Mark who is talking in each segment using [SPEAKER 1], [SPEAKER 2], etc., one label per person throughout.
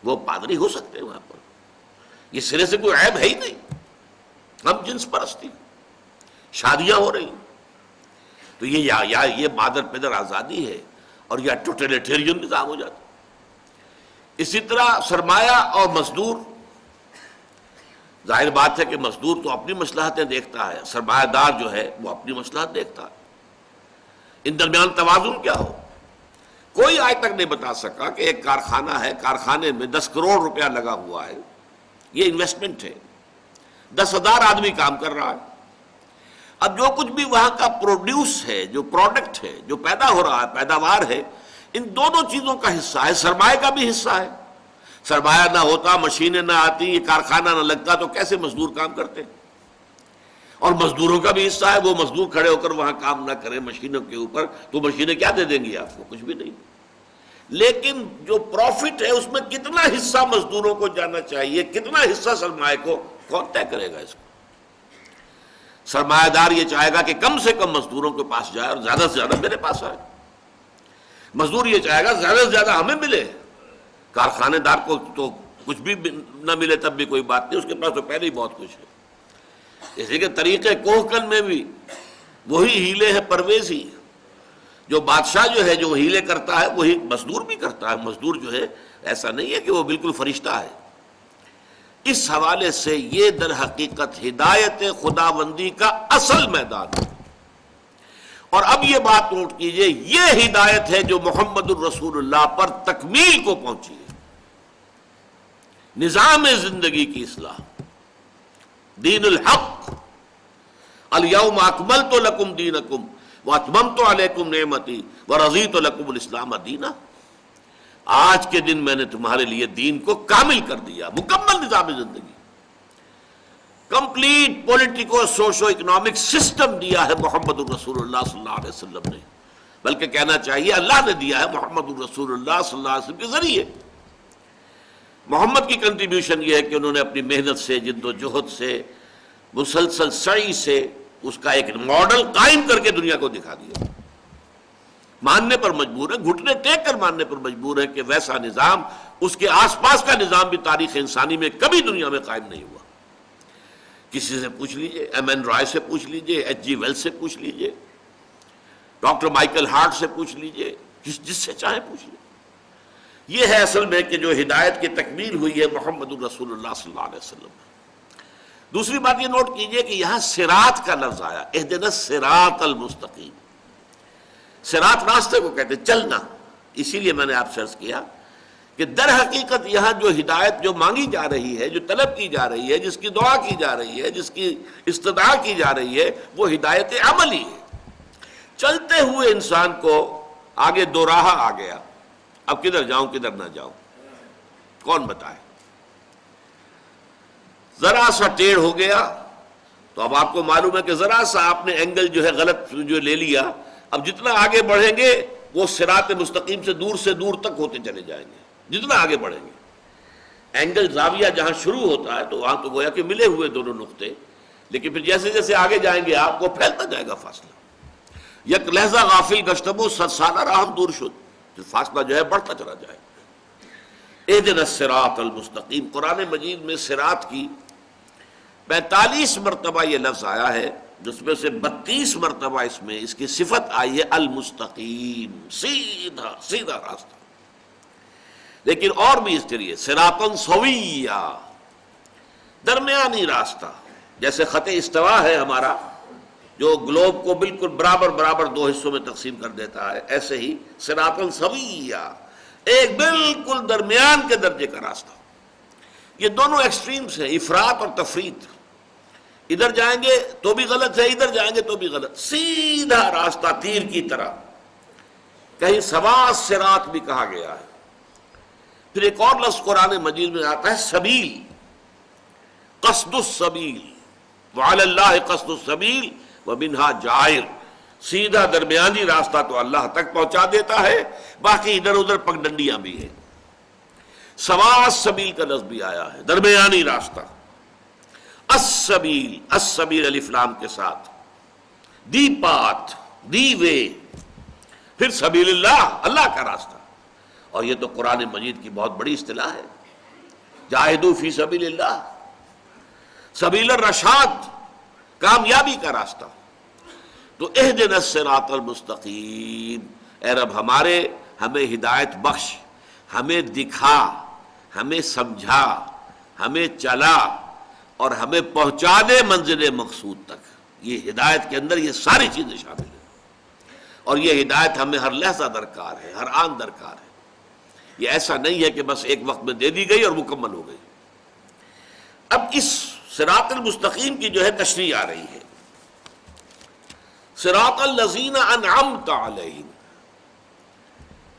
[SPEAKER 1] وہ پادری ہو سکتے ہیں وہاں پر، یہ سرے سے کوئی عیب ہے ہی نہیں. ہم جنس پرستی، شادیاں ہو رہی، تو یہ مادر پیدر آزادی ہے اور یا ٹوٹلیٹیرین نظام ہو جاتا. اسی طرح سرمایہ اور مزدور، ظاہر بات ہے کہ مزدور تو اپنی مصلحتیں دیکھتا ہے، سرمایہ دار جو ہے وہ اپنی مصلحت دیکھتا ہے. ان درمیان توازن کیا ہو؟ کوئی آج تک نہیں بتا سکا کہ ایک کارخانہ ہے، کارخانے میں 10 کروڑ روپیہ لگا ہوا ہے، یہ انویسٹمنٹ ہے، 10,000 آدمی کام کر رہا ہے. اب جو کچھ بھی وہاں کا پروڈیوس ہے، جو پروڈکٹ ہے، جو پیدا ہو رہا ہے، پیداوار ہے، ان دونوں چیزوں کا حصہ ہے، سرمایہ کا بھی حصہ ہے. سرمایہ نہ ہوتا، مشینیں نہ آتی، یہ کارخانہ نہ لگتا تو کیسے مزدور کام کرتے؟ اور مزدوروں کا بھی حصہ ہے، وہ مزدور کھڑے ہو کر وہاں کام نہ کریں مشینوں کے اوپر تو مشینیں کیا دے دیں گی آپ کو؟ کچھ بھی نہیں. لیکن جو پروفٹ ہے اس میں کتنا حصہ مزدوروں کو جانا چاہیے، کتنا حصہ سرمایہ کو، کون طے کرے گا اس کو؟ سرمایہ دار یہ چاہے گا کہ کم سے کم مزدوروں کے پاس جائے اور زیادہ سے زیادہ میرے پاس آئے. مزدور یہ چاہے گا زیادہ سے زیادہ ہمیں ملے. کارخانے دار کو تو کچھ بھی نہ ملے تب بھی کوئی بات نہیں، اس کے پاس تو پہلے ہی بہت کچھ ہے. اسی کے طریقے کوہکن میں بھی وہی ہیلے ہیں پرویزی. جو بادشاہ جو ہے جو ہیلے کرتا ہے وہی مزدور بھی کرتا ہے. مزدور جو ہے ایسا نہیں ہے کہ وہ بالکل فرشتہ ہے. اس حوالے سے یہ در حقیقت ہدایت خداوندی کا اصل میدان ہے. اور اب یہ بات نوٹ کیجئے، یہ ہدایت ہے جو محمد الرسول اللہ پر تکمیل کو پہنچی ہے. نظام زندگی کی اصلاح، دین الحق، الیوم اکملت لکم دینکم واتممت علیکم نعمتی ورضیت لکم الاسلام دینا. آج کے دن میں نے تمہارے لیے دین کو کامل کر دیا، مکمل نظام زندگی، complete politico socio economic system دیا ہے محمد الرسول اللہ صلی اللہ علیہ وسلم نے. بلکہ کہنا چاہیے اللہ نے دیا ہے محمد الرسول اللہ صلی اللہ علیہ وسلم کے ذریعے. محمد کی کنٹریبیوشن یہ ہے کہ انہوں نے اپنی محنت سے، جد و جہد سے، مسلسل سعی سے اس کا ایک ماڈل قائم کر کے دنیا کو دکھا دیا. ماننے پر مجبور ہے، گھٹنے ٹیک کر ماننے پر مجبور ہے کہ ویسا نظام، اس کے آس پاس کا نظام بھی تاریخ انسانی میں کبھی دنیا میں قائم نہیں ہوا. کسی سے پوچھ لیجئے، ایم این رائے سے پوچھ لیجئے، ایچ جی ویلس سے پوچھ لیجئے، ڈاکٹر مائیکل ہارٹ سے پوچھ لیجئے، جس سے چاہے پوچھ لیجئے. یہ ہے اصل میں کہ جو ہدایت کی تکمیل ہوئی ہے محمد الرسول اللہ صلی اللہ علیہ وسلم. دوسری بات یہ نوٹ کیجئے کہ یہاں صراط کا لفظ آیا، اہدنا الصراط المستقیم. صراط راستے کو کہتے چلنا. اسی لیے میں نے آپ سے عرض کیا کہ در حقیقت یہاں جو ہدایت جو مانگی جا رہی ہے، جو طلب کی جا رہی ہے، جس کی دعا کی جا رہی ہے، جس کی استدعا کی جا رہی ہے، وہ ہدایت عملی ہے. چلتے ہوئے انسان کو آگے دو راہ آ گیا، اب کدھر جاؤں کدھر نہ جاؤں، کون بتائے؟ ذرا سا ٹیڑھ ہو گیا تو اب آپ کو معلوم ہے کہ ذرا سا آپ نے اینگل جو ہے غلط جو لے لیا، اب جتنا آگے بڑھیں گے وہ صراط مستقیم سے دور تک ہوتے چلے جائیں گے. جتنا آگے بڑھیں گے اینگل زاویہ جہاں شروع ہوتا ہے تو وہاں تو گویا کہ ملے ہوئے دونوں نقطے، لیکن پھر جیسے جیسے آگے جائیں گے آپ کو پھیلتا جائے گا فاصلہ. یک لحظہ غافل گشتبو 100 سالہ راہ دور شد، تو فاصلہ جو ہے بڑھتا چلا جائے. اہدنا الصراط المستقیم. قرآن مجید میں صراط کی 45 مرتبہ یہ لفظ آیا ہے، جس میں سے 32 مرتبہ اس کی صفت آئی ہے المستقیم، سیدھا سیدھا راستہ. لیکن اور بھی اس کے لیے صراطا سویہ، درمیانی راستہ. جیسے خط استوا ہے ہمارا جو گلوب کو بالکل برابر 2 حصوں میں تقسیم کر دیتا ہے، ایسے ہی صراطا سویہ، ایک بالکل درمیان کے درجے کا راستہ. یہ دونوں ایکسٹریمز ہیں، افراط اور تفریط. ادھر جائیں گے تو بھی غلط ہے، ادھر جائیں گے تو بھی غلط. سیدھا راستہ تیر کی طرح. کہیں سوا صراط بھی کہا گیا ہے. پھر ایک اور لفظ قرآن مجید میں آتا ہے سبیل، قصد السبیل، وعلی اللہ قصد السبیل ومنہا جائر. سیدھا درمیانی راستہ تو اللہ تک پہنچا دیتا ہے، باقی ادھر ادھر پگڈنڈیاں بھی ہیں. سوا السبیل کا لفظ بھی آیا ہے، درمیانی راستہ. السبیل، السبیل الف لام کے ساتھ، دی پاتھ، دی وے. پھر سبیل اللہ، اللہ کا راستہ. اور یہ تو قرآن مجید کی بہت بڑی اصطلاح ہے. جاہدوا فی سبیل اللہ، سبیل الرشاد، کامیابی کا راستہ۔ تو اہدنا الصراط المستقیم، اے رب ہمارے ہمیں ہدایت بخش، ہمیں دکھا، ہمیں سمجھا، ہمیں چلا اور ہمیں پہنچا دے منزل مقصود تک۔ یہ ہدایت کے اندر یہ ساری چیزیں شامل ہیں، اور یہ ہدایت ہمیں ہر لحظہ درکار ہے، ہر آن درکار ہے۔ یہ ایسا نہیں ہے کہ بس ایک وقت میں دے دی گئی اور مکمل ہو گئی۔ اب اس صراط المستقیم کی جو ہے تشریح آ رہی ہے، صراط الذین انعمت علیہم۔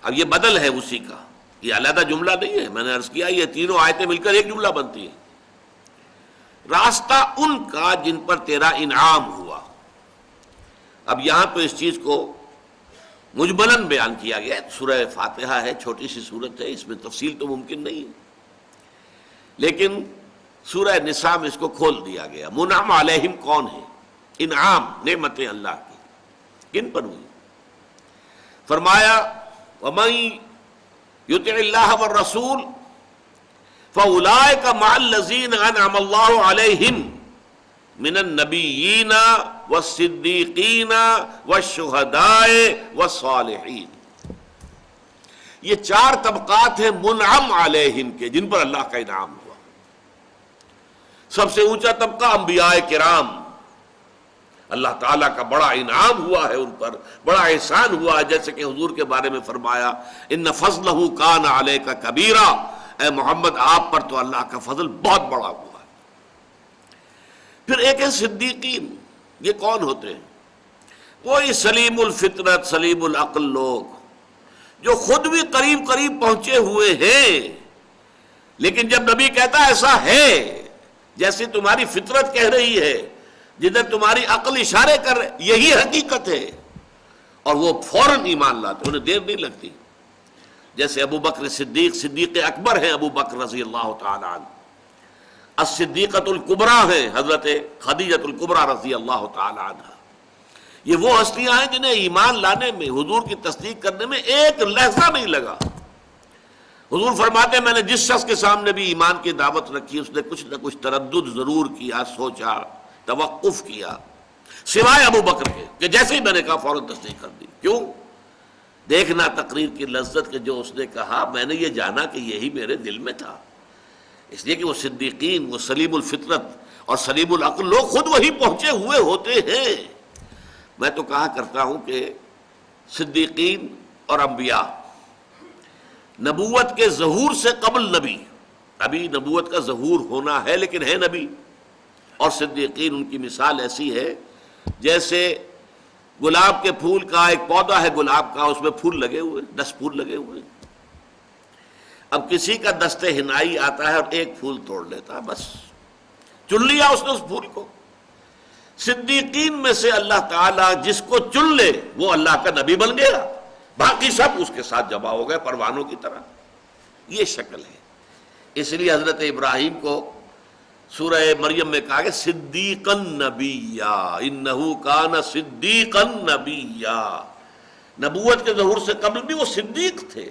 [SPEAKER 1] اب یہ بدل ہے اسی کا، یہ علیحدہ جملہ نہیں ہے، میں نے عرض کیا یہ تینوں آیتیں مل کر ایک جملہ بنتی ہیں۔ راستہ ان کا جن پر تیرا انعام ہوا۔ اب یہاں تو اس چیز کو مجملاً بیان کیا گیا ہے، سورہ فاتحہ ہے، چھوٹی سی سورت ہے، اس میں تفصیل تو ممکن نہیں ہے، لیکن سورہ نساء میں اس کو کھول دیا گیا۔ منعم علیہم کون ہے؟ انعام، نعمتیں اللہ کی کن پر ہوئی؟ فرمایا وَمَن يُطِعِ اللَّهَ وَالرَّسُولَ فَأُولَٰئِكَ مَعَ الَّذِينَ أَنْعَمَ اللَّهُ عَلَيْهِمْ مِنَ النَّبِيِّينَ وَالصِّدِّيقِينَ وَالشُّهَدَاءِ وَالصَّالِحِينَ۔ یہ چار طبقات ہیں منعم علیہم کے، جن پر اللہ کا انعام ہوا۔ سب سے اونچا طبقہ انبیاء کرام، اللہ تعالیٰ کا بڑا انعام ہوا ہے ان پر، بڑا احسان ہوا ہے، جیسے کہ حضور کے بارے میں فرمایا ان فضلہ کان علیک کبیرا، اے محمد آپ پر تو اللہ کا فضل بہت بڑا ہوا ہے۔ پھر ایک ہے صدیقین، یہ کون ہوتے ہیں؟ وہی سلیم الفطرت سلیم العقل لوگ جو خود بھی قریب قریب پہنچے ہوئے ہیں، لیکن جب نبی کہتا ایسا ہے جیسے تمہاری فطرت کہہ رہی ہے، جدھر تمہاری عقل اشارے کر رہے، یہی حقیقت ہے، اور وہ فوراً ایمان لاتے، انہیں دیر نہیں لگتی۔ جیسے ابو بکر صدیق، صدیق اکبر ہیں ابو بکر رضی اللہ تعالی عنہ، الصدیقۃ الکبریٰ ہیں حضرت خدیجۃ الکبریٰ رضی اللہ تعالی عنہ۔ یہ وہ ہستیاں ہیں جنہیں ایمان لانے میں، حضور کی تصدیق کرنے میں ایک لحظہ نہیں لگا۔ حضور فرماتے ہیں میں نے جس شخص کے سامنے بھی ایمان کی دعوت رکھی، اس نے کچھ نہ کچھ تردد ضرور کیا، سوچا، توقف کیا، سوائے ابو بکر کے کہ جیسے ہی میں نے کہا فوراً تصدیق کر دی۔ کیوں؟ دیکھنا تقریر کی لذت کہ جو اس نے کہا میں نے یہ جانا کہ یہی میرے دل میں تھا، اس لیے کہ وہ صدیقین، وہ سلیم الفطرت اور سلیم العقل لوگ خود وہی پہنچے ہوئے ہوتے ہیں۔ میں تو کہا کرتا ہوں کہ صدیقین اور انبیاء نبوت کے ظہور سے قبل نبی، ابھی نبوت کا ظہور ہونا ہے لیکن ہے نبی، اور صدیقین ان کی مثال ایسی ہے جیسے گلاب کے پھول کا ایک پودا ہے گلاب کا، اس میں پھول لگے ہوئے، 10 پھول لگے ہوئے، اب کسی کا دست حنائی آتا ہے اور ایک پھول توڑ لیتا ہے، بس چن لیا اس نے اس پھول کو۔ صدیقین میں سے اللہ تعالیٰ جس کو چن لے وہ اللہ کا نبی بن گیا، باقی سب اس کے ساتھ جمع ہو گئے پروانوں کی طرح۔ یہ شکل ہے، اس لیے حضرت ابراہیم کو سورہ مریم میں کہا کہ صدیقا نبیّا، انہ کان صدیقا نبیّا، نبوت کے ظہور سے قبل بھی وہ صدیق تھے،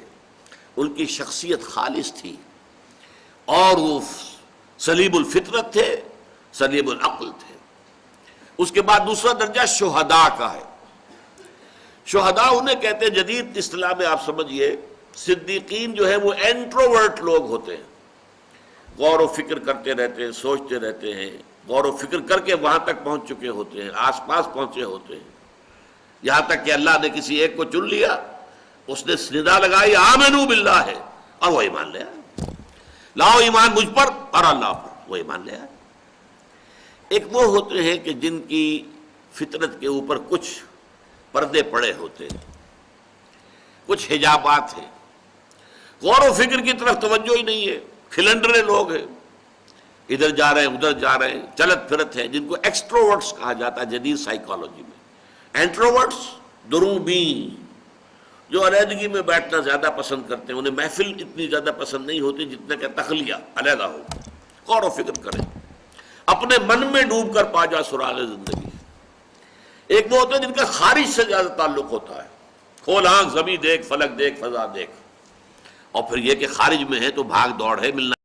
[SPEAKER 1] ان کی شخصیت خالص تھی، اور وہ سلیم الفطرت تھے، سلیم العقل تھے۔ اس کے بعد دوسرا درجہ شہداء کا ہے۔ شہداء انہیں کہتے ہیں، جدید اصطلاح میں آپ سمجھیے، صدیقین جو ہے وہ انٹروورٹ لوگ ہوتے ہیں، غور و فکر کرتے رہتے ہیں، سوچتے رہتے ہیں، غور و فکر کر کے وہاں تک پہنچ چکے ہوتے ہیں، آس پاس پہنچے ہوتے ہیں، یہاں تک کہ اللہ نے کسی ایک کو چن لیا، اس نے ندا لگائی آمنو باللہ ہے، اور وہ ایمان لے آئے، لاؤ ایمان مجھ پر اور اللہ پر، وہ ایمان لے آئے۔ ایک وہ ہوتے ہیں کہ جن کی فطرت کے اوپر کچھ پردے پڑے ہوتے ہیں، کچھ حجابات ہیں، غور و فکر کی طرف توجہ ہی نہیں ہے، کھلنڈرے لوگ ہیں، ادھر جا رہے ہیں ادھر جا رہے ہیں، چلت پھرت ہیں، جن کو ایکسٹروورٹس کہا جاتا ہے جدید سائیکالوجی میں۔ انٹروورٹس دروبین، جو علیحدگی میں بیٹھنا زیادہ پسند کرتے ہیں، انہیں محفل اتنی زیادہ پسند نہیں ہوتی جتنا کہ تخلیہ، علیحدہ ہو، غور و فکر کریں، اپنے من میں ڈوب کر پا جا سراغ زندگی۔ ایک وہ ہوتے ہیں جن کا خارج سے زیادہ تعلق ہوتا ہے، کھول آنکھ، زمین دیکھ، فلک دیکھ، فضا دیکھ، اور پھر یہ کہ خارج میں ہے تو بھاگ دوڑ ہے، ملنا